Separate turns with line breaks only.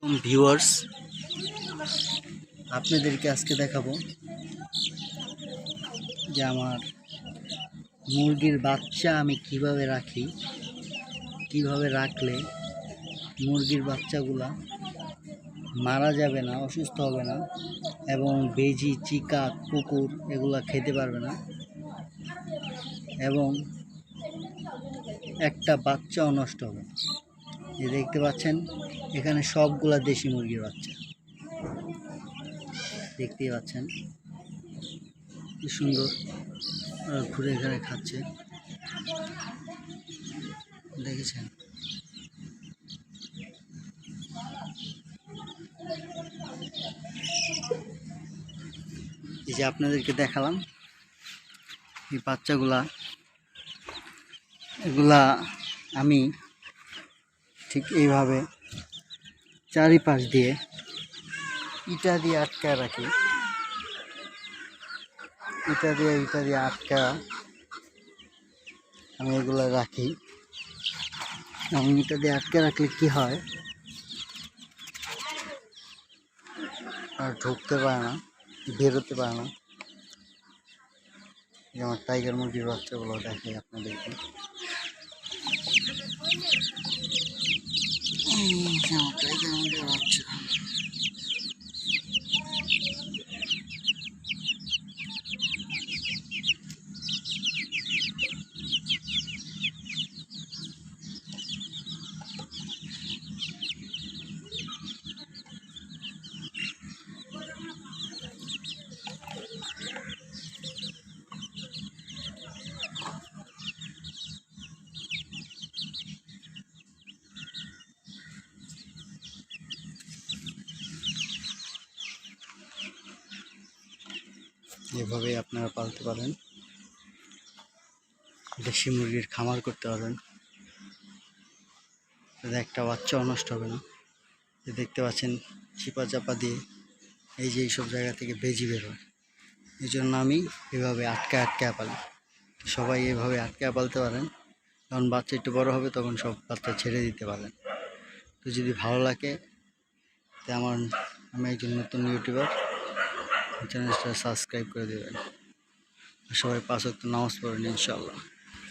Viewers, আপনাদেরকে আজকে দেখাবো যে আমার মুরগির বাচ্চা আমি কিভাবে রাখি, কিভাবে রাখলে মুরগির বাচ্চাগুলা মারা যাবে না, অসুস্থ হবে না এবং বেজি, চিকা, কুকুর এগুলা খেতে পারবে না এবং একটা বাচ্চাও নষ্ট হবে। এই দেখতে পাচ্ছেন এখানে সবগুলা দেশি মুরগির বাচ্চা, দেখতেই পাচ্ছেন কি সুন্দর ঘুরে ঘুরে খাচ্ছে, দেখেছেন? এই যে আপনাদেরকে দেখালাম এই বাচ্চাগুলা, এগুলা আমি ঠিক এইভাবে চারিপাশ দিয়ে ইটা দিয়ে আটকায় রাখি। ইটা দিয়ে আটকা আমি এগুলা রাখি এবং ইটা দিয়ে আটকে রাখলে কি হয়, আর ঢুকতে পারে না, বেরোতে পারে না। আমার টাইগার মুরগির বাচ্চাগুলো দেখাই আপনাদেরকে। আমার টাইগার মুরগির বাচ্চা, এভাবেই আপনারা পালতে পারেন, দেশি মুরগির খামার করতে পারেন, একটা বাচ্চাও নষ্ট হবে না। দেখতে পাচ্ছেন চিপা চাপা দিয়ে এই যে এইসব জায়গা থেকে বেজি বের হয়, এই জন্য আমি এভাবে আটকা পালি। সবাই এভাবে আটকা পালতে পারেন, যখন বাচ্চা একটু বড় হবে তখন সব বাচ্চা ছেড়ে দিতে পারেন। তো যদি ভালো লাগে তো আমি একজন নতুন ইউটিউবার, চ্যানেলটা সাবস্ক্রাইব করে দেবেন। সবাই 5 ওয়াক্ত নামাজ পড়েন ইনশাআল্লাহ।